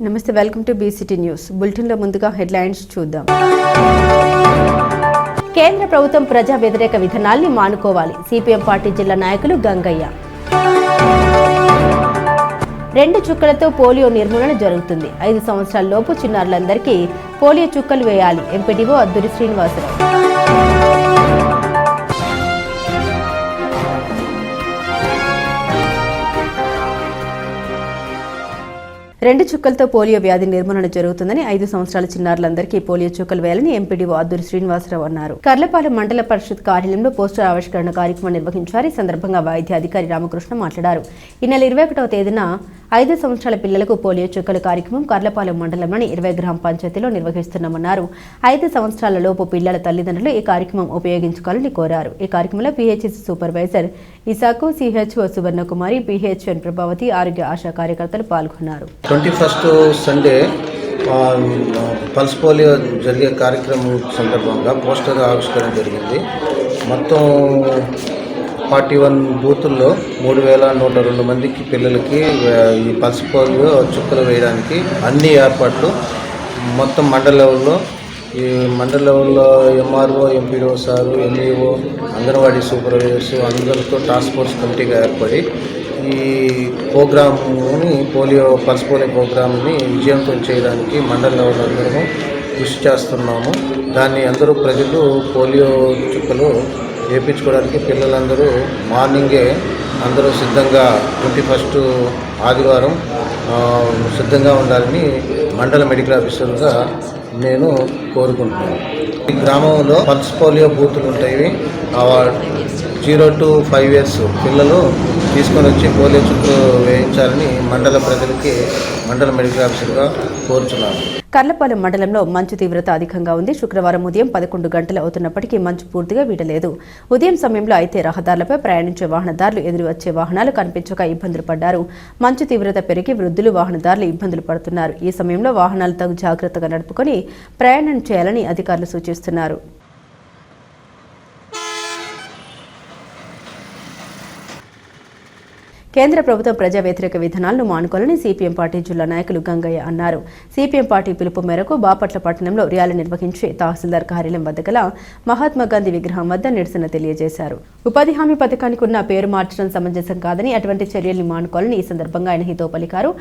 నమస్తే, welcome to BCT news. బులెటిన్లో ముందుగా హెడ్లైన్స్ చూద్దాం. కేంద్ర ప్రభుత్వం ప్రజా వ్యతిరేక విధానాల్ని మానుకోవాలి. సిపిఎం పార్టీ జిల్లా నాయకులు గంగయ్య. 2 చుక్కలతో పోలియో నిర్మూలన జరుగుతుంది. 5 సంవత్సరాల లోపు చిన్నారులందరికీ పోలియో చుక్కలు వేయాలి. ఎంపీడీఓ అద్దూరి శ్రీనివాసరావు. 2 చుక్కలతో పోలియో వ్యాధి నిర్మూలన జరుగుతుందని 5 సంవత్సరాల చిన్నారులందరికీ పోలియో చుక్కలు వేయాలని ఎంపీడీఓ అద్దూరి శ్రీనివాసరావు అన్నారు. కర్లపాలెం మండల పరిషత్ కార్యాలయంలో పోస్టర్ ఆవిష్కరణ కార్యక్రమం నిర్వహించారు. ఈ సందర్భంగా వైద్య అధికారి రామకృష్ణ మాట్లాడారు. ఈ నెల 21వ తేదీన 5 సంవత్సరాల పిల్లలకు పోలియో చుక్కల కార్యక్రమం కర్లపాలెం మండలంలోని 20 గ్రామ పంచాయతీలో నిర్వహిస్తున్నామన్నారు. 5 సంవత్సరాల లోపు పిల్లల తల్లిదండ్రులు ఈ కార్యక్రమం ఉపయోగించుకోవాలని కోరారు. ఈ కార్యక్రమంలో పిహెచ్సి సూపర్వైజర్ ఇసాకు, సిహెచ్ఓ సువర్ణకుమారి, పిహెచ్ఎన్ ప్రభావతి, ఆరోగ్య ఆశా కార్యకర్తలు పాల్గొన్నారు. 21st సండే పల్స్ పోలియో జరిగే కార్యక్రమం సందర్భంగా పోస్టర్ ఆవిష్కరణ జరిగింది. మొత్తం 41 బూతుల్లో 3102 మందికి పిల్లలకి ఈ పల్స్ పోలియో చుక్కలు వేయడానికి అన్ని ఏర్పాట్లు మొత్తం మండల లెవెల్లో MRO, MPDO sir, MEO, anganwadi supervisors అందరితో టాస్క్ ఫోర్స్ కమిటీగా ఏర్పడి ఈ ప్రోగ్రామ్ని పల్స్ పోలియో ప్రోగ్రామ్ని విజయవంతం చేయడానికి మండల లెవెల్ అందరము కృషి చేస్తున్నాము. దాన్ని అందరూ ప్రజలు పోలియో చుక్కలు వేయించుకోవడానికి పిల్లలందరూ మార్నింగే అందరూ సిద్ధంగా 21st ఆదివారం సిద్ధంగా ఉండాలని మండల మెడికల్ ఆఫీసర్గా నేను కోరుకుంటున్నాను. ఈ గ్రామంలో పల్స్ పోలియో బూతులు ఉంటాయి. 0 to 5 years పిల్లలు తీసుకొని వచ్చి పోలియో చుట్టూ వేయించాలని మండల ప్రజలకి మండల మెడికల్ ఆఫీసర్గా కోరుచున్నాను. కర్లపాలెం మండలంలో మంచు తీవ్రత అధికంగా ఉంది. శుక్రవారం ఉదయం 11 గంటలు అవుతున్నప్పటికీ మంచు పూర్తిగా వీడలేదు. ఉదయం సమయంలో అయితే రహదారులపై ప్రయాణించే వాహనదారులు ఎదురు వచ్చే వాహనాలు కనిపించక ఇబ్బందులు పడ్డారు. మంచు తీవ్రత పెరిగి వృద్ధులు, వాహనదారులు ఇబ్బందులు పడుతున్నారు. ఈ సమయంలో వాహనాలు తగు జాగ్రత్తగా నడుపుకొని ప్రయాణం చేయాలని అధికారులు సూచిస్తున్నారు. కేంద్ర ప్రభుత్వం ప్రజా వ్యతిరేక విధానాలను మానుకోవాలని సిపిఎం పార్టీ జిల్లా నాయకులు గంగయ్య అన్నారు. సిపిఎం పార్టీ పిలుపు మేరకు బాపట్ల పట్టణంలో ర్యాలీ నిర్వహించి తహసీల్దార్ కార్యాలయం వద్ద గల మహాత్మాగాంధీ విగ్రహం వద్ద నిరసన తెలియజేశారు. ఉపాధి హామీ పథకానికి ఉన్న పేరు మార్చడం సమంజసం కాదని, అటువంటి చర్యల్ని మానుకోవాలని ఈ సందర్భంగా ఆయన హితవు పలికారు.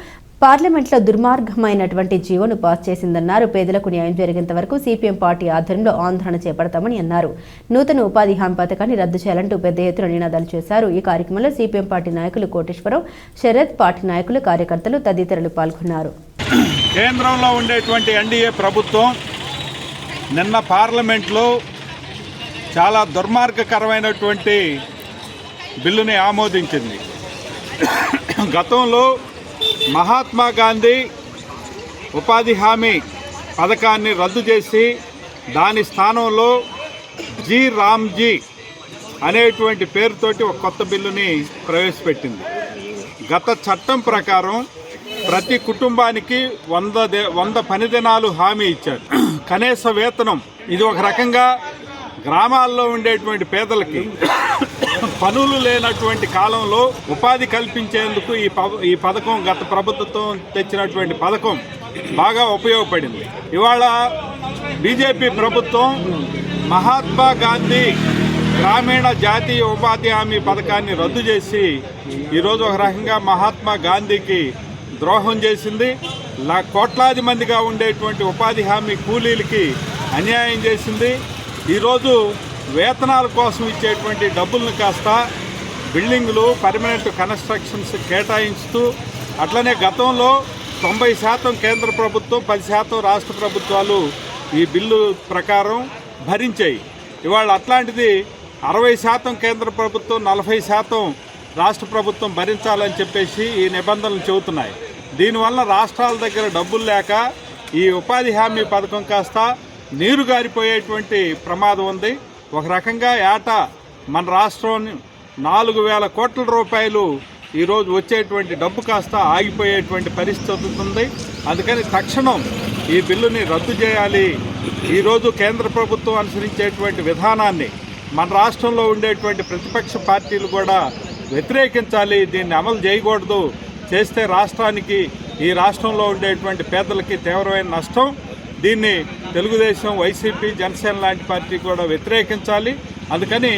పార్లమెంట్లో దుర్మార్గమైనటువంటి జీవోను పాస్ చేసిందన్నారు. పేదలకు న్యాయం జరిగేంత వరకు సిపిఎం పార్టీ ఆధ్వర్యంలో ఆందోళన చేపడతామని అన్నారు. నూతన ఉపాధి హామీ పథకాన్ని రద్దు చేయాలంటూ పెద్ద ఎత్తున నినాదాలు చేశారు. ఈ కార్యక్రమంలో సిపిఎం పార్టీ నాయకులు కోటేశ్వరం, శరత్, పార్టీ నాయకులు, కార్యకర్తలు తదితరులు పాల్గొన్నారు. కేంద్రంలో ఉండేటువంటి ఎన్డీఏ ప్రభుత్వం నిన్న పార్లమెంట్లో చాలా దుర్మార్గకరమైనటువంటి బిల్లుని ఆమోదించింది. గతంలో మహాత్మా గాంధీ ఉపాధి హామీ పథకాన్ని రద్దు చేసి దాని స్థానంలో జీ రామ్జీ అనేటువంటి పేరుతోటి ఒక కొత్త బిల్లుని ప్రవేశపెట్టింది. గత చట్టం ప్రకారం ప్రతి కుటుంబానికి 100 పని దినాలు హామీ ఇచ్చారు. కనీస వేతనం. ఇది ఒక రకంగా గ్రామాల్లో ఉండేటువంటి పేదలకి పనులు లేనటువంటి కాలంలో ఉపాధి కల్పించేందుకు ఈ పథకం, గత ప్రభుత్వం తెచ్చినటువంటి పథకం బాగా ఉపయోగపడింది. ఇవాళ బీజేపీ ప్రభుత్వం మహాత్మా గాంధీ గ్రామీణ జాతీయ ఉపాధి హామీ పథకాన్ని రద్దు చేసి ఈరోజు ఒక రకంగా మహాత్మా గాంధీకి ద్రోహం చేసింది. కోట్లాది మందిగా ఉండేటువంటి ఉపాధి హామీ కూలీలకి అన్యాయం చేసింది. ఈరోజు వేతనాల కోసం ఇచ్చేటువంటి డబ్బులను కాస్త బిల్డింగులు, పర్మనెంట్ కన్స్ట్రక్షన్స్ కేటాయించుతూ, అట్లనే గతంలో 90% కేంద్ర ప్రభుత్వం, 10% రాష్ట్ర ప్రభుత్వాలు ఈ బిల్లు ప్రకారం భరించాయి. ఇవాళ అట్లాంటిది 60% కేంద్ర ప్రభుత్వం, 40% రాష్ట్ర ప్రభుత్వం భరించాలని చెప్పేసి ఈ నిబంధనలు చెబుతున్నాయి. దీనివల్ల రాష్ట్రాల దగ్గర డబ్బులు లేక ఈ ఉపాధి హామీ పథకం కాస్త నీరు గారిపోయేటువంటి ప్రమాదం ఉంది. ఒక రకంగా ఏటా మన రాష్ట్రం 4000 కోట్ల రూపాయలు ఈరోజు వచ్చేటువంటి డబ్బు కాస్త ఆగిపోయేటువంటి పరిస్థితి ఉంది. అందుకని తక్షణం ఈ బిల్లుని రద్దు చేయాలి. ఈరోజు కేంద్ర ప్రభుత్వం అనుసరించేటువంటి విధానాన్ని మన రాష్ట్రంలో ఉండేటువంటి ప్రతిపక్ష పార్టీలు కూడా వ్యతిరేకించాలి. దీన్ని అమలు చేయకూడదు. చేస్తే రాష్ట్రానికి ఈ రాష్ట్రంలో ఉండేటువంటి పేదలకి తీవ్రమైన నష్టం. దీన్ని తెలుగుదేశం, వైసీపీ, జనసేన లాంటి పార్టీ కూడా వ్యతిరేకించాలి. అందుకని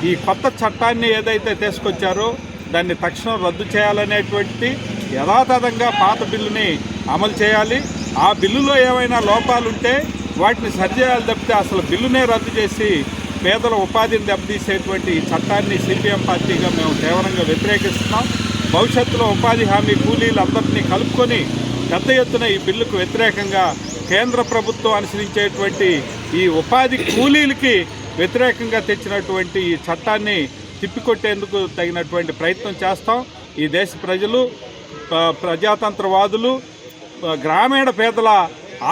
ఈ కొత్త చట్టాన్ని ఏదైతే తీసుకొచ్చారో దాన్ని తక్షణం రద్దు చేయాలనేటువంటి యథాతథంగా పాత బిల్లుని అమలు చేయాలి. ఆ బిల్లులో ఏమైనా లోపాలుంటే వాటిని సరిచేయాలి తప్పితే అసలు బిల్లునే రద్దు చేసి పేదల ఉపాధిని దెబ్బతీసేటువంటి ఈ చట్టాన్ని సిపిఎం పార్టీగా మేము తీవ్రంగా వ్యతిరేకిస్తున్నాం. భవిష్యత్తులో ఉపాధి హామీ కూలీలందరినీ కలుపుకొని పెద్ద ఎత్తున ఈ బిల్లుకు వ్యతిరేకంగా కేంద్ర ప్రభుత్వం అనుసరించేటువంటి ఈ ఉపాధి కూలీలకి వ్యతిరేకంగా తెచ్చినటువంటి ఈ చట్టాన్ని తిప్పికొట్టేందుకు తగినటువంటి ప్రయత్నం చేస్తాం. ఈ దేశ ప్రజలు, ప్రజాతంత్రవాదులు గ్రామీణ పేదల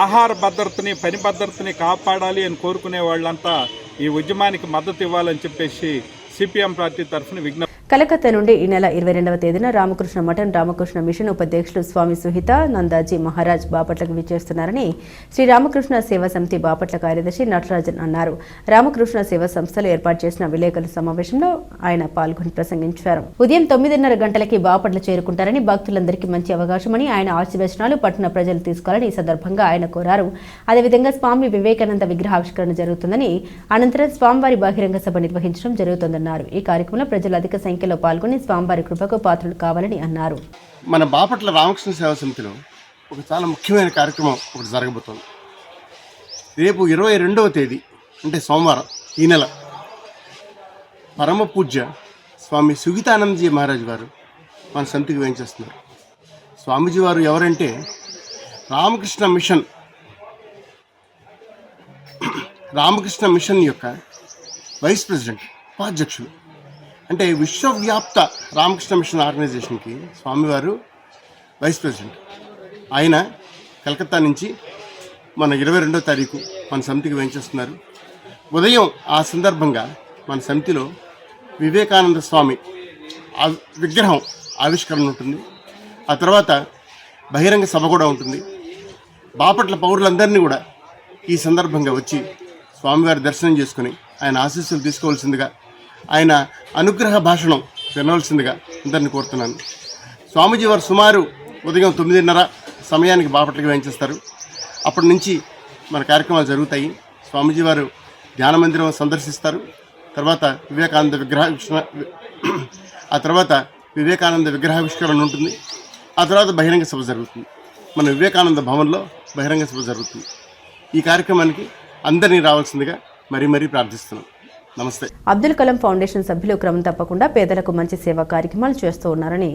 ఆహార భద్రతని, పని భద్రతని కాపాడాలి అని కోరుకునే వాళ్ళంతా ఈ ఉద్యమానికి మద్దతు ఇవ్వాలని చెప్పేసి సిపిఎం పార్టీ తరఫున విజ్ఞప్తి. కలకత్తా నుండి ఈ నెల 22వ తేదీన రామకృష్ణ మఠం రామకృష్ణ మిషన్ ఉపాధ్యక్షులు స్వామి సుహిత నందాజీ మహారాజ్ బాపట్లకు విచ్చేస్తున్నారని శ్రీ రామకృష్ణ సేవా సమితి బాపట్ల కార్యదర్శి నటరాజన్ అన్నారు. రామకృష్ణ సేవా సంస్థలు ఏర్పాటు చేసిన విలేకరుల సమావేశంలో ఆయన పాల్గొని ప్రసంగించారు. ఉదయం 9:30 గంటలకి బాపట్ల చేరుకుంటారని, భక్తులందరికీ మంచి అవకాశమని ఆయన ఆశీర్వచనాలు పట్టణ ప్రజలు తీసుకోవాలని ఈ సందర్భంగా ఆయన కోరారు. అదేవిధంగా స్వామి వివేకానంద విగ్రహావిష్కరణ జరుగుతుందని, అనంతరం స్వామివారి బహిరంగ సభ నిర్వహించడం జరుగుతుందన్నారు. ఈ కార్యక్రమంలో ప్రజలు అధిక సంఖ్యలో పాల్గొని స్వామివారి కృపకు పాత్రలు కావాలని అన్నారు. మన బాపట్ల రామకృష్ణ సేవా సమితిలో ఒక చాలా ముఖ్యమైన కార్యక్రమం ఒకటి జరగబోతోంది. రేపు 22వ తేదీ అంటే సోమవారం ఈ నెల పరమ పూజ్య స్వామి సుగీతానందజీ మహారాజ్ వారు మన సమితికి వేయించేస్తున్నారు. స్వామీజీ వారు ఎవరంటే రామకృష్ణ మిషన్ యొక్క వైస్ ప్రెసిడెంట్, ఉపాధ్యక్షులు. అంటే విశ్వవ్యాప్త రామకృష్ణ మిషన్ ఆర్గనైజేషన్కి స్వామివారు వైస్ ప్రెసిడెంట్. ఆయన కలకత్తా నుంచి మన 22వ తారీఖు మన సమితికి వేయించేస్తున్నారు. ఉదయం ఆ సందర్భంగా మన సమితిలో వివేకానంద స్వామి విగ్రహం ఆవిష్కరణ ఉంటుంది. ఆ తర్వాత బహిరంగ సభ కూడా ఉంటుంది. బాపట్ల పౌరులందరినీ కూడా ఈ సందర్భంగా వచ్చి స్వామివారి దర్శనం చేసుకుని ఆయన ఆశీస్సులు తీసుకోవాల్సిందిగా, ఆయన అనుగ్రహ భాషణం వినవలసిందిగా అందరిని కోరుతున్నాను. స్వామీజీ వారు సుమారు ఉదయం 9:30 సమయానికి బాపట్లకి వేయించేస్తారు. అప్పటి నుంచి మన కార్యక్రమాలు జరుగుతాయి. స్వామీజీ వారు ధ్యాన మందిరం సందర్శిస్తారు. తర్వాత వివేకానంద విగ్రహావిష్కరణ ఉంటుంది. ఆ తర్వాత బహిరంగ సభ జరుగుతుంది. మన వివేకానంద భవన్లో బహిరంగ సభ జరుగుతుంది. ఈ కార్యక్రమానికి అందరినీ రావాల్సిందిగా మరీ ప్రార్థిస్తున్నాం. నమస్తే. అబ్దుల్ కలాం ఫౌండేషన్ సభ్యులు క్రమం తప్పకుండా పేదలకు మంచి సేవా కార్యక్రమాలు చేస్తూ ఉన్నారని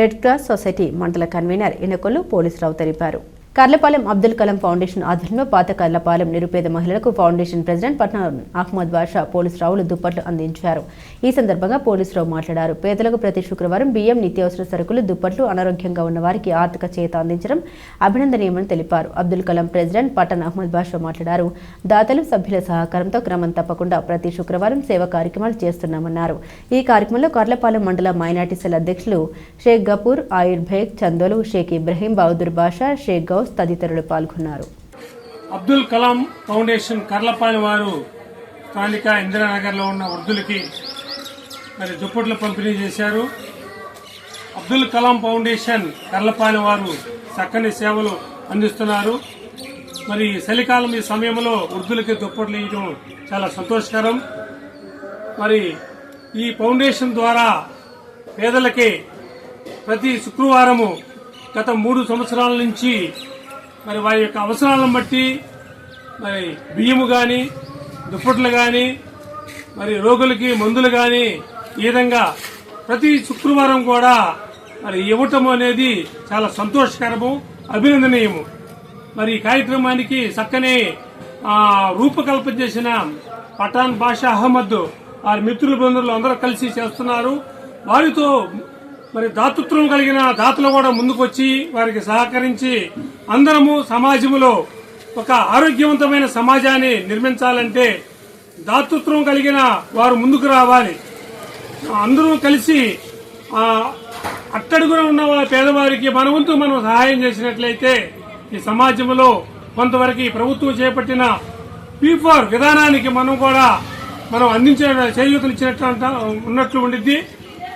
రెడ్ క్రాస్ సొసైటీ మండల కన్వీనర్ ఇనకొల్లు పోలీసురావు తెలిపారు. కర్లపాలెం అబ్దుల్ కలాం ఫౌండేషన్ ఆధ్వర్యంలో పాత కర్లపాలెం నిరుపేద మహిళలకు ఫౌండేషన్ ప్రెసిడెంట్ పట్నం అహ్మద్ బాషా పోలీసురావులు దుప్పట్లు అందించారు. ఈ సందర్భంగా పోలీసురావు మాట్లాడారు. పేదలకు ప్రతి శుక్రవారం బియ్యం, నిత్యావసర సరుకులు, దుప్పట్లు, అనారోగ్యంగా ఉన్న వారికి ఆర్థిక చేత అందించడం అభినందనీయమని తెలిపారు. అబ్దుల్ కలాం ప్రెసిడెంట్ పట్టణ్ అహ్మద్ బాషా మాట్లాడారు. దాతలు, సభ్యుల సహకారంతో క్రమం తప్పకుండా ప్రతి శుక్రవారం సేవా కార్యక్రమాలు చేస్తున్నామన్నారు. ఈ కార్యక్రమంలో కర్లపాలెం మండల మైనార్టీ సెల్ అధ్యక్షులు షేక్ గపూర్, ఆయుర్ బేగ్, చందోలు, షేక్ ఇబ్రహీం, బహదూర్ బాషా, షేక్ గౌస్ తదితరులు పాల్గొన్నారు. అబ్దుల్ కలాం ఫౌండేషన్ కర్లపాలెం వారు స్థానిక ఇందిరానగర్లో ఉన్న వృద్ధులకి దుప్పట్లు పంపిణీ చేశారు. అబ్దుల్ కలాం ఫౌండేషన్ కర్లపాలెం వారు చక్కని సేవలు అందిస్తున్నారు. చలికాలం ఈ సమయంలో వృద్ధులకి దుప్పట్లు ఇవ్వడం చాలా సంతోషకరం. ఈ ఫౌండేషన్ ద్వారా పేదలకి ప్రతి శుక్రవారము గత 3 సంవత్సరాల నుంచి వారి యొక్క అవసరాలను బట్టి బియ్యము కానీ, దుప్పట్లు కానీ, రోగులకి మందులు కానీ ఈ విధంగా ప్రతి శుక్రవారం కూడా ఇవ్వటం అనేది చాలా సంతోషకరము, అభినందనీయము. ఈ కార్యక్రమానికి చక్కని రూపకల్పన చేసిన పఠాన్ బాషా అహ్మద్ వారి మిత్రుల బృందులు అందరూ కలిసి చేస్తున్నారు. వారితో దాతృత్వం కలిగిన దాతలు కూడా ముందుకొచ్చి వారికి సహకరించి అందరము సమాజంలో ఒక ఆరోగ్యవంతమైన సమాజాన్ని నిర్మించాలంటే దాతృత్వం కలిగిన వారు ముందుకు రావాలి. అందరూ కలిసి అట్టడుగున ఉన్న పేదవారికి మన వంతు మనం సహాయం చేసినట్లయితే ఈ సమాజంలో కొంతవరకు ప్రభుత్వం చేపట్టిన P4 విధానానికి మనం అందించిన చేయూతనిచ్చినట్టు ఉన్నట్లు ఉండిద్ది.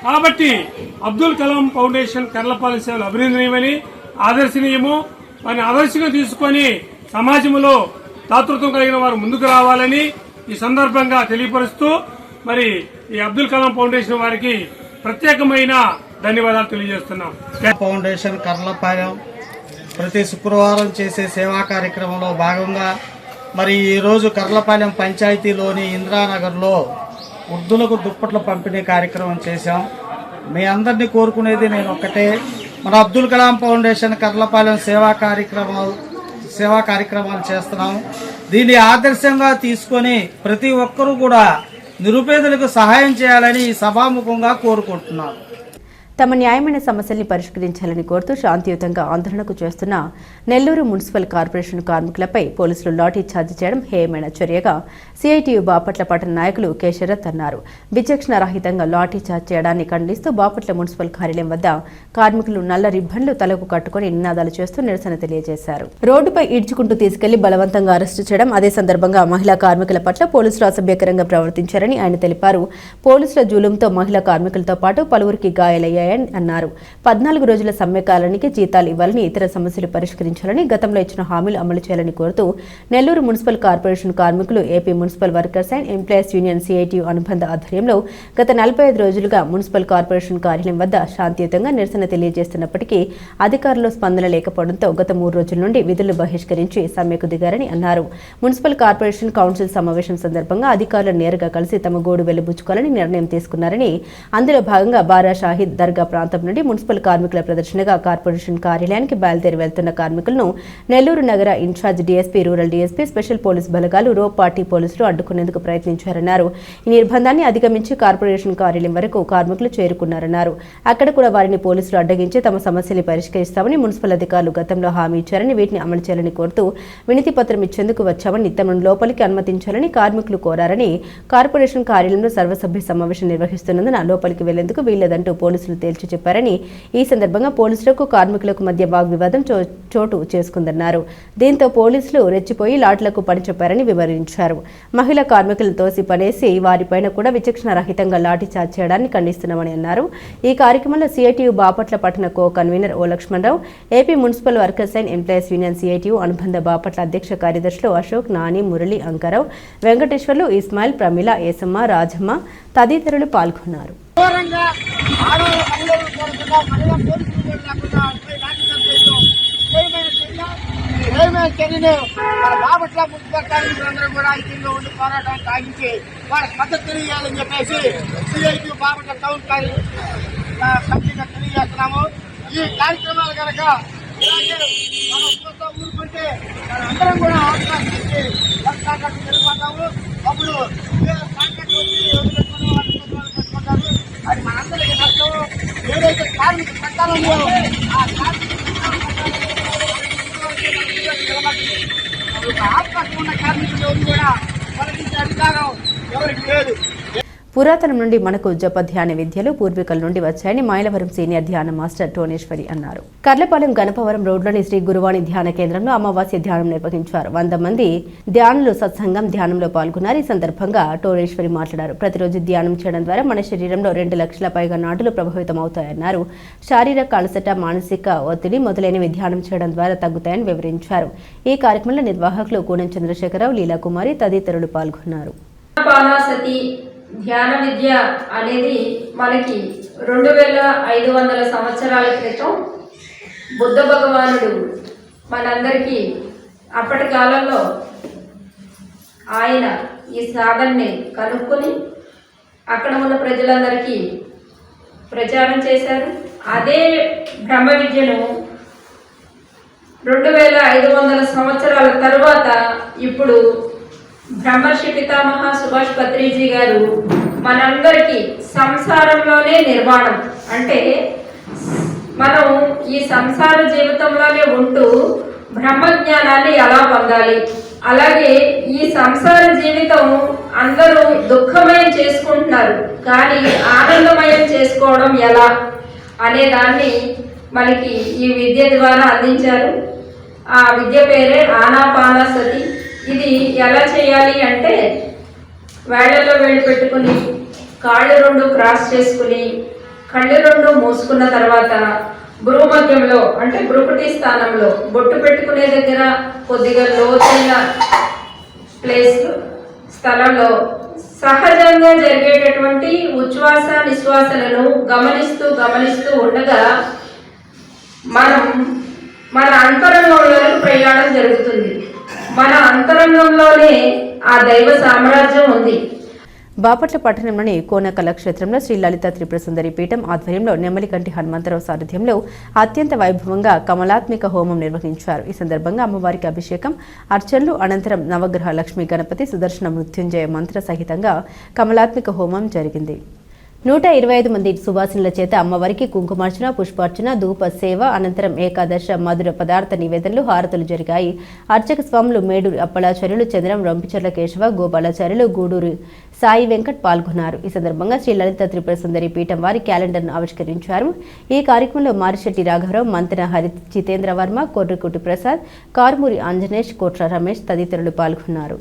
కాబట్టి అబ్దుల్ కలాం ఫౌండేషన్ కర్లపాలెం సేవలు అభినందనీయమని, ఆదర్శనీయము. వారిని ఆదర్శంగా తీసుకొని సమాజంలో దాతృత్వం కలిగిన వారు ముందుకు రావాలని ఈ సందర్భంగా తెలియపరుస్తూ మరి ఈ అబ్దుల్ కలాం ఫౌండేషన్ వారికి ప్రత్యేకమైన ధన్యవాదాలు తెలియజేస్తున్నాం. ఫౌండేషన్ కర్లపాలెం ప్రతి శుక్రవారం చేసే సేవా కార్యక్రమంలో భాగంగా మరి ఈరోజు కర్లపాలెం పంచాయతీలోని ఇందిరానగర్లో వృద్ధులకు దుప్పట్ల పంపిణీ కార్యక్రమం చేశాం. మీ అందరినీ కోరుకునేది నేను ఒక్కటే, మన అబ్దుల్ కలాం ఫౌండేషన్ కర్లపాలెం సేవా కార్యక్రమాలు చేస్తున్నాం. దీన్ని ఆదర్శంగా తీసుకొని ప్రతి ఒక్కరూ కూడా నిరుపేదలకు సహాయం చేయాలని సభాముఖంగా కోరుకుంటున్నాను. తమ న్యాయమైన సమస్యల్ని పరిష్కరించాలని కోరుతూ శాంతియుతంగా ఆందోళనకు చేస్తున్న నెల్లూరు మున్సిపల్ కార్పొరేషన్ కార్మికులపై పోలీసులు లాఠీ ఛార్జీ చేయడం హేయమైన చర్యగా సిఐటియు బాపట్ల పట్టణ నాయకులు కె శరత్ అన్నారు. విచక్షణ రహితంగా లాఠీ ఛార్జ్ చేయడాన్ని ఖండిస్తూ బాపట్ల మున్సిపల్ కార్యాలయం వద్ద కార్మికులు నల్ల రిబ్బన్లు తలకు కట్టుకుని నినాదాలు చేస్తూ నిరసన తెలియజేశారు. రోడ్డుపై ఈడ్చుకుంటూ తీసుకెళ్లి బలవంతంగా అరెస్టు చేయడం, అదే సందర్భంగా మహిళా కార్మికుల పట్ల పోలీసులు అసభ్యకరంగా ప్రవర్తించారని ఆయన తెలిపారు. పోలీసుల జూలంతో మహిళా కార్మికులతో పాటు పలువురికి గాయాలయ్యాయి అన్నారు. 14 రోజుల సమ్మె కాలానికి జీతాలు ఇవ్వాలని, ఇతర సమస్యలు పరిష్కరించాలని, గతంలో ఇచ్చిన హామీలు అమలు చేయాలని కోరుతూ నెల్లూరు మున్సిపల్ కార్పొరేషన్ కార్మికులు AP municipal workers and employees union CITU అనుబంధ ఆధ్వర్యంలో గత 45 రోజులుగా మున్సిపల్ కార్పొరేషన్ కార్యాలయం వద్ద శాంతియుతంగా నిరసన తెలియజేస్తున్నప్పటికీ అధికారులు స్పందన లేకపోవడంతో గత 3 రోజుల నుండి విధులు బహిష్కరించి సమ్మెకు దిగారని అన్నారు. మున్సిపల్ కార్పొరేషన్ కౌన్సిల్ సమావేశం సందర్భంగా అధికారులు నేరుగా కలిసి తమ గోడు వెలిబుచ్చుకోవాలని నిర్ణయం తీసుకున్నారని, అందులో భాగంగా బారా షాహిద్ దర్గా ప్రాంతం నుండి మున్సిపల్ కార్మికుల ప్రదర్శనగా కార్పొరేషన్ కార్యాలయానికి బయలుదేరి వెళ్తున్న కార్మికులను నెల్లూరు నగర in charge DSP, rural DSP, special police బలగాలు, రో పార్టీ పోలీసులు అడ్డుకునేందుకు ప్రయత్నించారన్నారు. ఈ నిర్బంధాన్ని అధిగమించి కార్పొరేషన్ కార్యాలయం వరకు కార్మికులు చేరుకున్నారన్నారు. అక్కడ కూడా వారిని పోలీసులు అడ్డగించి తమ సమస్యలు పరిష్కరిస్తామని మున్సిపల్ అధికారులు గతంలో హామీ ఇచ్చారని, వీటిని అమలు చేయాలని కోరుతూ వినతి పత్రం ఇచ్చేందుకు వచ్చామని, తమను లోపలికి అనుమతించాలని కార్మికులు కోరారని, కార్పొరేషన్ కార్యాలయంలో సర్వసభ్య సమావేశం నిర్వహిస్తున్నందున లోపలికి వెళ్లేందుకు వీల్లేదంటూ పోలీసులు తేల్చి చెప్పారని, ఈ సందర్భంగా పోలీసులకు కార్మికులకు మధ్య వాగ్వివాదం చోటు చేసుకుందన్నారు. దీంతో పోలీసులు రెచ్చిపోయి లాట్లకు పని చెప్పారని వివరించారు. మహిళా కార్మికులను తోసి పనేసి వారిపైన కూడా విచక్షణ రహితంగా లాఠీ చార్జ్ చేయడాన్ని ఖండిస్తున్నామని అన్నారు. ఈ కార్యక్రమంలో సిఐటియు బాపట్ల పట్టణ co convener O Lakshmanarao, AP municipal workers and employees union CITU అనుబంధ బాపట్ల అధ్యక్ష కార్యదర్శులు అశోక్, నాని, మురళి, అంకారావు, వెంకటేశ్వర్లు, ఇస్మాయిల్, ప్రమిళ, ఏసమ్మ, రాజమ్మ తదితరులు పాల్గొన్నారు. బాపట్ల మున్సిపల్ కార్మికులందరూ కూడా ఐక్యంగా ఉండి పోరాటాన్ని సాగించి వాళ్ళకి మద్దతు తెలియాలని చెప్పేసి సిఐటి బాపట్ల టౌన్ కమిటీగా తెలియజేస్తున్నాము. ఈ కార్యక్రమాలు కనుక ఇలాగే మనం ఊరుకుంటే అందరం కూడా అవకాశం ఇచ్చి కాంట్రాక్ట్ వెళ్ళిపోతాము. అప్పుడు కాంట్రాక్ట్ వచ్చి వదిలిపెట్టుకుని వాళ్ళు పెట్టుకుంటారు. అది మనందరికీ నష్టం. ఏదైతే కార్మిక చట్టాలు ఉన్నాయో ఆ కార్మిక అవకాశం ఉన్న కార్మికులు ఎవరు కూడా తొలగించే అధికారం ఎవరికి లేదు. పురాతనం నుండి మనకు జప ధ్యాన విద్యలు పూర్వీకుల నుండి వచ్చాయని మైలవరం సీనియర్ ధ్యాన మాస్టర్ టోనేశ్వరి అన్నారు. కర్లపాలెం గణపవరం రోడ్లోని శ్రీ గురువాణి ధ్యాన కేంద్రంలో అమావాస్య ధ్యానం నిర్వహించారు. 100 మంది ధ్యానులు సత్సంగం ధ్యానంలో పాల్గొన్నారు. ఈ సందర్భంగా టోనేశ్వరి మాట్లాడారు. ప్రతిరోజు ధ్యానం చేయడం ద్వారా మన శరీరంలో 2 లక్షల పైగా నాడులు ప్రభావితం అవుతాయన్నారు. శారీరక అలసట, మానసిక ఒత్తిడి మొదలైనవి ధ్యానం చేయడం ద్వారా తగ్గుతాయని వివరించారు. ఈ కార్యక్రమంలో నిర్వాహకులు కూనం చంద్రశేఖరరావు, లీలాకుమారి తదితరులు పాల్గొన్నారు. ధ్యాన విద్య అనేది మనకి 2500 సంవత్సరాల క్రితం బుద్ధ భగవానుడు మనందరికీ అప్పటి కాలంలో ఆయన ఈ సాధనని కనుక్కొని అక్కడ ఉన్న ప్రజలందరికీ ప్రచారం చేశారు. అదే బ్రహ్మ విద్యను 2500 సంవత్సరాల తరువాత ఇప్పుడు బ్రహ్మర్షి పితామహ సుభాష్ పత్రిజీ గారు మనందరికీ సంసారంలోనే నిర్వాణం అంటే మనం ఈ సంసార జీవితంలోనే ఉంటూ బ్రహ్మజ్ఞానాన్ని ఎలా పొందాలి, అలాగే ఈ సంసార జీవితం అందరూ దుఃఖమయం చేసుకుంటున్నారు కానీ ఆనందమయం చేసుకోవడం ఎలా అనే దాన్ని మనకి ఈ విద్య ద్వారా అందించారు. ఆ విద్య పేరే ఆనాపానసతి. ఇది ఎలా చేయాలి అంటే వేళ్లలో వేళ్ళు పెట్టుకుని కాళ్ళు 2 క్రాస్ చేసుకుని కళ్ళు 2 మూసుకున్న తర్వాత భ్రూమధ్యంలో అంటే భ్రూకుటి స్థానంలో బొట్టు పెట్టుకునే దగ్గర కొద్దిగా లోతైన స్థలంలో సహజంగా జరిగేటటువంటి ఉచ్ఛ్వాస నిశ్వాసలను గమనిస్తూ ఉండగా మన అంతరంగంలోకి ప్రయాణం జరుగుతుంది. మన అంతరంగంలోనే ఆ దైవ సామ్రాజ్యం ఉంది. బాపట్ల పట్టణంలోని కోన కళాక్షేత్రంలో శ్రీ లలిత త్రిపుర సుందరి పీఠం ఆధ్వర్యంలో నెమ్మలికంటి హనుమంతరావు సారథ్యంలో అత్యంత వైభవంగా కమలాత్మిక హోమం నిర్వహించారు. ఈ సందర్భంగా అమ్మవారికి అభిషేకం, అర్చనలు, అనంతరం నవగ్రహ లక్ష్మీ గణపతి సుదర్శన మృత్యుంజయ మంత్ర సహితంగా కమలాత్మిక హోమం జరిగింది. 125 మంది సువాసినుల చేత అమ్మవారికి కుంకుమార్చన, పుష్పార్చన, ధూప సేవ, అనంతరం ఏకాదశ మధుర పదార్థ నివేదనలు, హారతులు జరిగాయి. అర్చక స్వాములు మేడూరి అప్పలాచార్యులు, చంద్రం రంపిచర్ల కేశవ, గోపాలాచార్యులు, గూడూరు సాయి వెంకట్ పాల్గొన్నారు. ఈ సందర్భంగా శ్రీ లలిత త్రిపుర సుందరి పీఠం వారి క్యాలెండర్ను ఆవిష్కరించారు. ఈ కార్యక్రమంలో మారిశెట్టి రాఘవరావు, మంతెన హరి జితేంద్ర వర్మ, కొర్రికుటి ప్రసాద్, కారుమూరి ఆంజనేష్, కోట్ర రమేష్ తదితరులు పాల్గొన్నారు.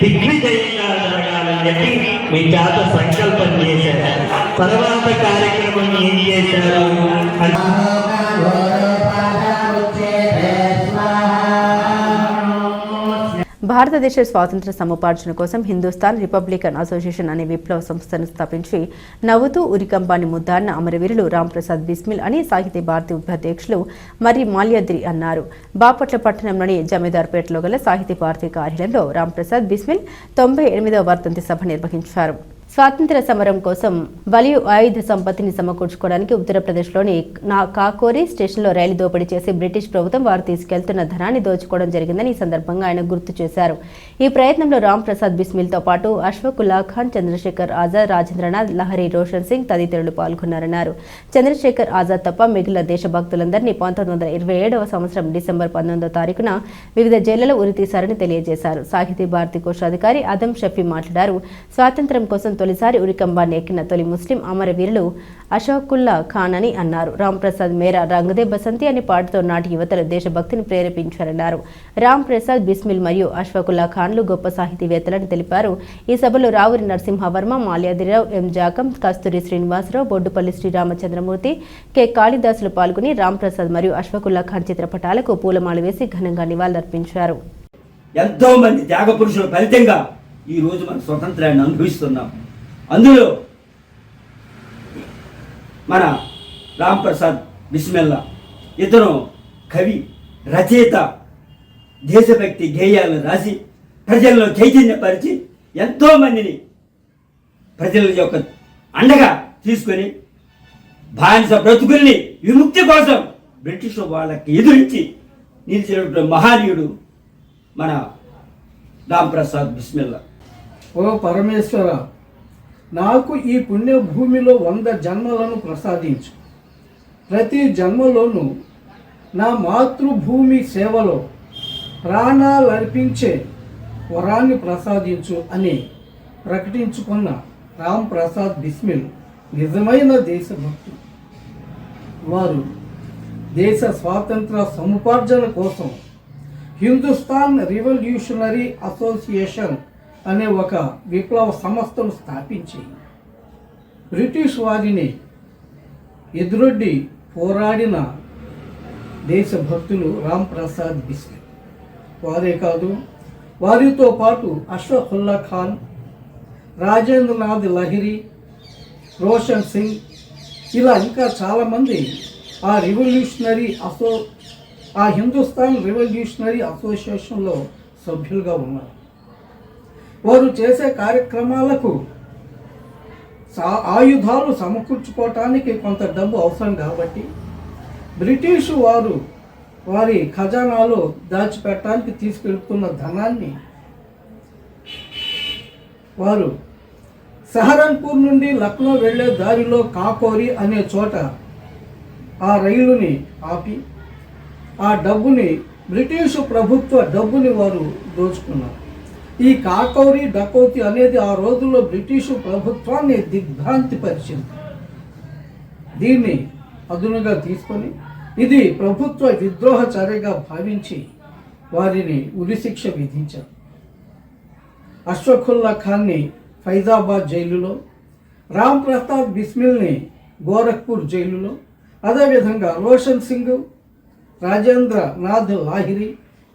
దిగ్విజయంగా జరగాలని చెప్పి మీ చేత సంకల్పం చేశారు. తర్వాత కార్యక్రమం ఏం చేశారు? భారతదేశ స్వాతంత్ర సముపార్జన కోసం హిందుస్థాన్ రిపబ్లికన్ అసోసియేషన్ అనే విప్లవ సంస్థను స్థాపించి నవ్వుతూ ఉరికంబాన్ని ముద్దాడిన అమరవీరులు రామ్ ప్రసాద్ బిస్మిల్ అని సాహితీ భారతి ఉపాధ్యక్షులు మరి మాల్యాద్రి అన్నారు. బాపట్ల పట్టణంలోని జమీదార్పేటలో గల సాహితీ భారతి కార్యాలయంలో రామ్ ప్రసాద్ బిస్మిల్ 98వ వర్ధంతి సభ నిర్వహించారు. స్వాతంత్ర సమరం కోసం బలియు ఆయుధ సంపత్తిని సమకూర్చుకోవడానికి ఉత్తరప్రదేశ్లోని కాకోరి స్టేషన్లో రైలు దోపిడీ చేసి బ్రిటిష్ ప్రభుత్వం వారు తీసుకెళ్తున్న ధనాన్ని దోచుకోవడం జరిగిందని ఈ సందర్భంగా ఆయన గుర్తు చేశారు. ఈ ప్రయత్నంలో రామ్ ప్రసాద్ బిస్మిల్తో పాటు అశ్వకుల్లా ఖాన్, చంద్రశేఖర్ ఆజాద్, రాజేంద్రనాథ్, లహరి రోషన్ సింగ్ తదితరులు పాల్గొన్నారన్నారు. చంద్రశేఖర్ ఆజాద్ తప్ప మిగిలిన దేశభక్తులందరినీ 1927వ సంవత్సరం డిసెంబర్ 19వ తారీఖున వివిధ జైళ్లలో ఉరితీశారని తెలియజేశారు. సాహితీ భారతి కోశాధికారి అదం షఫీ మాట్లాడారు. స్వాతంత్ర్యం కోసం తొలిసారి ఉరికంబాన్ని ఎక్కిన తొలి ముస్లిం అమరవీరులు అషాకుల్లా ఖాన్ అని అన్నారు. రామ్ ప్రసాద్ మేరా రంగదే బసంతి అనే పాటతో నాటి యువతలు దేశభక్తిని ప్రేరేపించారన్నారు. రామ్ ప్రసాద్ బిస్మిల్ మరియు అష్ఫాకుల్లా ఖాన్లు గొప్ప సాహితీవేత్తలని తెలిపారు. ఈ సభలో రావురి నరసింహవర్మ, మాల్యాద్రిరావు, ఎం జాకం, కస్తూరి శ్రీనివాసరావు, బొడ్డుపల్లి శ్రీరామచంద్రమూర్తి, కె కాళిదాసులు పాల్గొని రామ్ ప్రసాద్ మరియు అష్ఫాకుల్లా ఖాన్ చిత్రపటాలకు పూలమాల వేసి ఘనంగా నివాళులర్పించారు. ఎంతో మంది త్యాగ పురుషుల ఫలితంగా ఈ రోజు మనం స్వతంత్రాన్ని అనుభవిస్తున్నాం. అందులో మన రామ్ ప్రసాద్ బిస్మిల్లా ఇతను కవి, రచయిత, దేశభక్తి గేయాలను రాసి ప్రజల్లో చైతన్యపరిచి ఎంతోమందిని ప్రజల యొక్క అండగా తీసుకొని బానిస బ్రతుకుల్ని విముక్తి కోసం బ్రిటిష్ వాళ్ళకి ఎదురించి నిలిచినటువంటి మహనీయుడు మన రామ్ ప్రసాద్ బిస్మిల్లా. ఓ పరమేశ్వర, నాకు ఈ పుణ్యభూమిలో 100 జన్మలను ప్రసాదించు. ప్రతి జన్మలోనూ నా మాతృభూమి సేవలో ప్రాణాలు అర్పించే వరాన్ని ప్రసాదించు అని ప్రకటించుకున్న రామ్ ప్రసాద్ బిస్మిల్ నిజమైన దేశభక్తుడు. వారు దేశ స్వాతంత్ర సముపార్జన కోసం హిందుస్థాన్ రివల్యూషనరీ అసోసియేషన్ అనే ఒక విప్లవ సంస్థను స్థాపించి బ్రిటిష్ వారిని ఎదురొడ్డి పోరాడిన దేశభక్తులు రామ్ ప్రసాద్ బిస్మిల్. వారే కాదు, వారితో పాటు అష్ఫాకుల్లా ఖాన్, రాజేంద్రనాథ్ లహిరి, రోషన్ సింగ్, ఇలా ఇంకా చాలామంది ఆ హిందుస్థాన్ రివల్యూషనరీ అసోసియేషన్లో సభ్యులుగా ఉన్నారు. వారు చేసే కార్యక్రమాలకు ఆయుధాలు సమకూర్చుకోవటానికి కొంత డబ్బు అవసరం కాబట్టి బ్రిటిషు వారు వారి ఖజానాలో దాచిపెట్టడానికి తీసుకెళ్తున్న ధనాన్ని వారు సహరన్పూర్ నుండి లక్నో వెళ్లే దారిలో కాకోరి అనే చోట ఆ రైలుని ఆపి ఆ డబ్బుని, బ్రిటిషు ప్రభుత్వ డబ్బుని వారు దోచుకున్నారు. ఈ కాకౌరి డకౌతి అనేది ఆ రోజుల్లో బ్రిటిషు ప్రభుత్వాన్ని దిగ్భ్రాంతి పరిచింది. దీన్ని అదునుగా తీసుకొని ఇది ప్రభుత్వ విద్రోహ చర్యగా భావించి వారిని ఉరిశిక్ష విధించారు. అష్ఫాకుల్లా ఖాన్ని ఫైజాబాద్ జైలులో, రామ్ ప్రతాప్ బిస్మిల్ని గోరఖ్పూర్ జైలులో, అదేవిధంగా రోషన్ సింగ్, రాజేంద్ర నాథ్ లాహిరి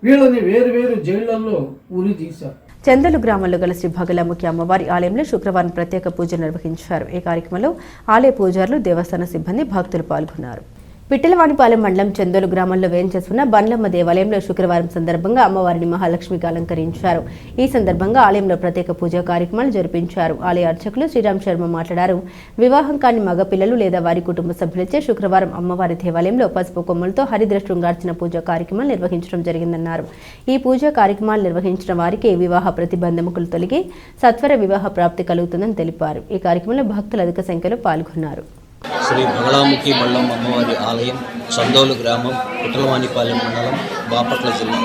వీళ్ళని వేరువేరు జైళ్లలో ఉరి తీశారు. చందలు గ్రామంలో గల శ్రీ భగలాముఖి అమ్మవారి ఆలయంలో శుక్రవారం ప్రత్యేక పూజలు నిర్వహించారు. ఈ కార్యక్రమంలో ఆలయ పూజారులు, దేవస్థాన సిబ్బంది, భక్తులు పాల్గొన్నారు. పిట్టలవానిపాలెం మండలం చందోలు గ్రామంలో వేంచేసుకున్న బండ్లమ్మ దేవాలయంలో శుక్రవారం సందర్భంగా అమ్మవారిని మహాలక్ష్మిగా అలంకరించారు. ఈ సందర్భంగా ఆలయంలో ప్రత్యేక పూజా కార్యక్రమాలు జరిపించారు. ఆలయ అర్చకులు శ్రీరామ్ శర్మ మాట్లాడారు. వివాహం కాని మగపిల్లలు లేదా వారి కుటుంబ సభ్యులచే శుక్రవారం అమ్మవారి దేవాలయంలో పసుపు కొమ్ములతో హరిద్ర శృంగార్చన పూజా కార్యక్రమాలు నిర్వహించడం జరిగిందన్నారు. ఈ పూజా కార్యక్రమాలు నిర్వహించిన వారికి వివాహ ప్రతిబంధములు తొలగి సత్వర వివాహ ప్రాప్తి కలుగుతుందని తెలిపారు. ఈ కార్యక్రమంలో భక్తులు అధిక సంఖ్యలో పాల్గొన్నారు. శ్రీ భగలాముఖి బళ్ళమ్మ అమ్మవారి ఆలయం, చందోలు గ్రామం, పిట్టలవానిపాలెం మండలం, బాపట్ల జిల్లా.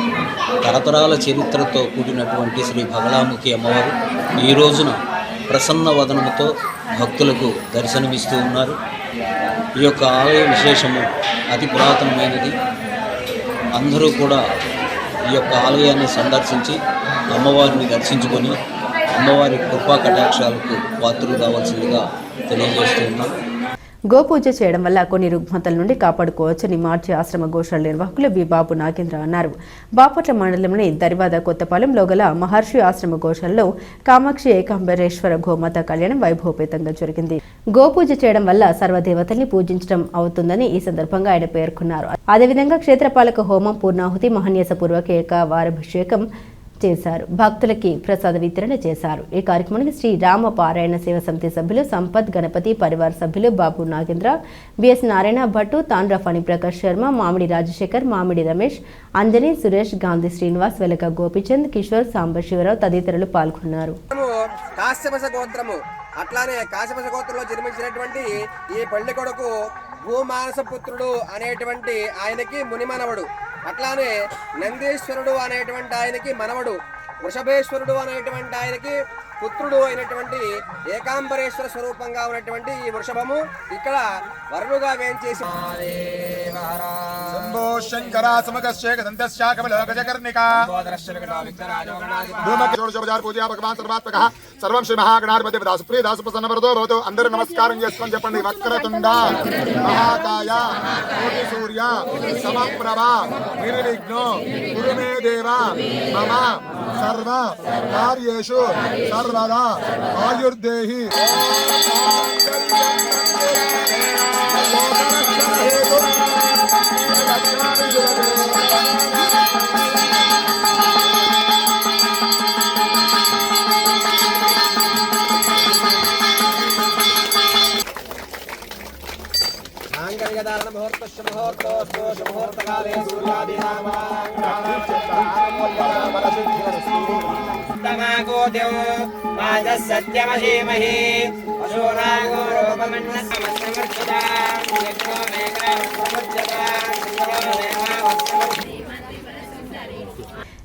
తరతరాల చరిత్రతో కూడినటువంటి శ్రీ భగలాముఖి అమ్మవారు ఈ రోజున ప్రసన్న వదనముతో భక్తులకు దర్శనమిస్తూ ఉన్నారు. ఈ యొక్క ఆలయ విశేషము అతి పురాతనమైనది. అందరూ కూడా ఈ యొక్క ఆలయాన్ని సందర్శించి అమ్మవారిని దర్శించుకొని అమ్మవారి కృపా కటాక్షాలకు పాత్రలు కావాల్సిందిగా తెలియజేస్తూ ఉన్నాం. గోపూజ చేయడం వల్ల కొన్ని రుగ్మతల నుండి కాపాడుకోవచ్చని మార్చి ఆశ్రమ గోశాల నిర్వాహకులు బి బాబు నాగేంద్ర అన్నారు. బాపట్ల మండలంలోని దరివాద కొత్తపాలెంలో గల మహర్షి ఆశ్రమ గోశాలలో కామాక్షి ఏకాంబరేశ్వర గోమాత కళ్యాణం వైభవపేతంగా జరిగింది. గోపూజ చేయడం వల్ల సర్వదేవతల్ని పూజించడం అవుతుందని ఈ సందర్భంగా ఆయన పేర్కొన్నారు. అదేవిధంగా క్షేత్రపాలక హోమం, పూర్ణాహుతి, మహన్యాసపూర్వక ఏకవారాభిషేకం చేశారు. భక్తులకి ప్రసాద వితరణ చేశారు. ఈ కార్యక్రమానికి శ్రీ రామ పారాయణ సేవ సమితి సభ్యులు సంపత్, గణపతి పరివార సభ్యులు బాబు నాగేంద్ర, బిఎస్ నారాయణ భట్టు, తాండ్ర ఫణిప్రకాష్ శర్మ, మామిడి రాజశేఖర్, మామిడి రమేష్, అంజనీ, సురేష్, గాంధీ శ్రీనివాస్, వెలక గోపిచంద్, కిషోర్, సాంబశివరావు తదితరులు పాల్గొన్నారు. అట్లానే కాశ్యప గోత్రంలో జన్మించినటువంటి ఈ పల్లి కొడుకు భూమానసపుత్రుడు అనేటువంటి ఆయనకి మునిమనవడు. అట్లానే నందీశ్వరుడు అనేటువంటి ఆయనకి మనవడు, వృషభేశ్వరుడు అనేటువంటి ఆయనకి పుత్రుడు అయినటువంటి ఏకాంబరేశ్వర స్వరూపంగా ఉన్నటువంటి ఈ వృషభము ఇక్కడ వరుణుగా వేంచేసి సర్వం శ్రీ మహాగణాధిపతి దాసు అందరూ నమస్కారం చేసుకొని చెప్పండి. వక్రతుండ మహాకాయ కోటి సూర్య సమప్రభ నిర్విఘ్నో కురు మే దేవ మమ సర్వ కార్యేషు సర్వదా ఆయుర్దేహి.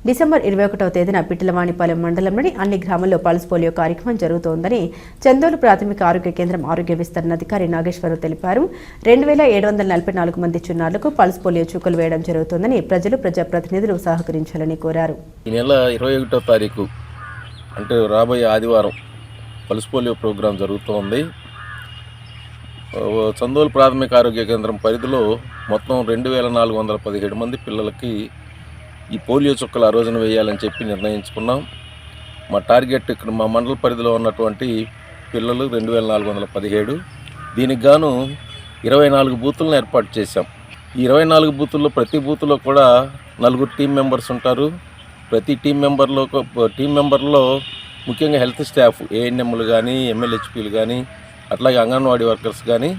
డిసెంబర్ 21వ తేదీన పిట్టలవానిపాలెం మండలంలోని అన్ని గ్రామాల్లో పల్స్ పోలియో కార్యక్రమం జరుగుతోందని చందోలు ప్రాథమిక ఆరోగ్య కేంద్రం ఆరోగ్య విస్తరణ అధికారి నాగేశ్వరరావు తెలిపారు. 2744 మంది చిన్నారులకు పల్స్ పోలియో చుక్కలు వేయడం జరుగుతోందని ప్రజలు, ప్రజాప్రతినిధులు సహకరించాలని కోరారు. ఈ నెల 21వ తారీఖు అంటే రాబోయే ఆదివారం పల్స్ పోలియో ప్రోగ్రాం జరుగుతోంది. చందోలు ప్రాథమిక ఆరోగ్య కేంద్రం పరిధిలో మొత్తం 2417 మంది పిల్లలకి ఈ పోలియో చుక్కలు ఆ రోజున వేయాలని చెప్పి నిర్ణయించుకున్నాం. మా టార్గెట్ ఇక్కడ మా మండల పరిధిలో ఉన్నటువంటి పిల్లలు 2417. దీనికి గాను 24 బూతులను ఏర్పాటు చేశాం. ఈ 24 బూతుల్లో ప్రతి బూత్లో కూడా 4 టీం మెంబర్స్ ఉంటారు. ప్రతి టీం మెంబర్లో ముఖ్యంగా హెల్త్ స్టాఫ్, ఏఎన్ఎంలు కానీ, ఎంఎల్హెచ్పీలు కానీ, అట్లాగే అంగన్వాడీ వర్కర్స్ కానీ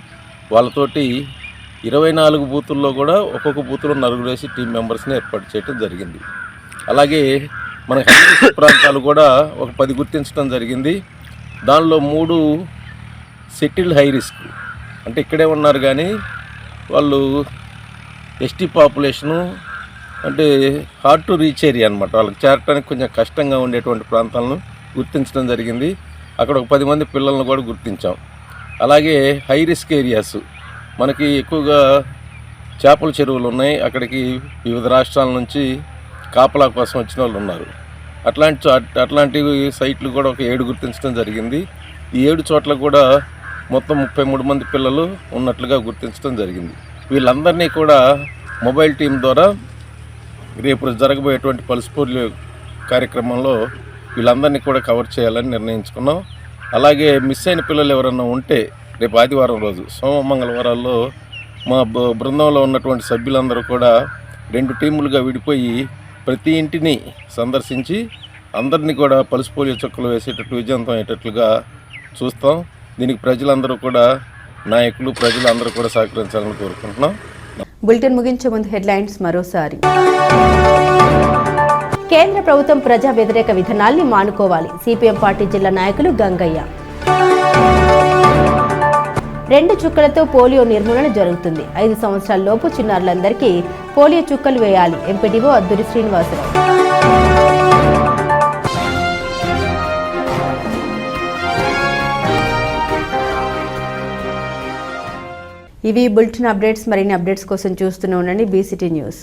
వాళ్ళతోటి 24 బూతుల్లో కూడా ఒక్కొక్క బూత్లో 4 వేసి టీం మెంబర్స్ని ఏర్పాటు చేయడం జరిగింది. అలాగే మన హెల్త్ ప్రాంతాలు కూడా ఒక 10 గుర్తించడం జరిగింది. దానిలో 3 సెటిల్డ్ హై రిస్క్, అంటే ఇక్కడే ఉన్నారు కానీ వాళ్ళు ఎస్టీ పాపులేషను, అంటే హార్డ్ టు రీచ్ ఏరియా అనమాట, వాళ్ళకి చేరటానికి కొంచెం కష్టంగా ఉండేటువంటి ప్రాంతాలను గుర్తించడం జరిగింది. అక్కడ ఒక 10 మంది పిల్లలను కూడా గుర్తించాం. అలాగే హై రిస్క్ ఏరియాస్, మనకి ఎక్కువగా చేపల చెరువులు ఉన్నాయి, అక్కడికి వివిధ రాష్ట్రాల నుంచి కాపలా కోసం వచ్చిన వాళ్ళు ఉన్నారు. అట్లాంటి సైట్లు కూడా ఒక 7 గుర్తించడం జరిగింది. ఈ 7 చోట్ల కూడా మొత్తం 33 మంది పిల్లలు ఉన్నట్లుగా గుర్తించడం జరిగింది. వీళ్ళందరినీ కూడా మొబైల్ టీం ద్వారా రేపు జరగబోయేటువంటి పల్స్ పోలియో కార్యక్రమంలో వీళ్ళందరినీ కూడా కవర్ చేయాలని నిర్ణయించుకున్నాం. అలాగే మిస్ అయిన పిల్లలు ఎవరన్నా ఉంటే రేపు ఆదివారం రోజు సోమ మంగళవారాల్లో మా బృందంలో ఉన్నటువంటి సభ్యులందరూ కూడా 2 టీములుగా విడిపోయి ప్రతి ఇంటిని సందర్శించి అందరినీ కూడా పల్స్ పోలియో చుక్కలు వేసేటట్టు విజయవంతం అయ్యేటట్లుగా చూస్తాం. దీనికి ప్రజలందరూ కూడా నాయకులు ప్రజలందరూ కూడా సహకరించాలని కోరుకుంటున్నాం. బులెటిన్ ముగించే ముందు హెడ్లైన్స్ మరోసారి. కేంద్ర ప్రభుత్వం ప్రజా వ్యతిరేక విధానాల్ని మానుకోవాలి. సిపిఎం పార్టీ జిల్లా నాయకులు గంగయ్య. 2 చుక్కలతో పోలియో నిర్మూలన జరుగుతుంది. 5 సంవత్సరాల లోపు చిన్నారులందరికీ పోలియో చుక్కలు వేయాలి. ఎంపీడీఓ అద్దూరి శ్రీనివాసరావు. ఇవి బులెటిన్ అప్డేట్స్. మరిన్ని అప్డేట్స్ కోసం చూస్తూనే ఉండండి బీసీటీ న్యూస్.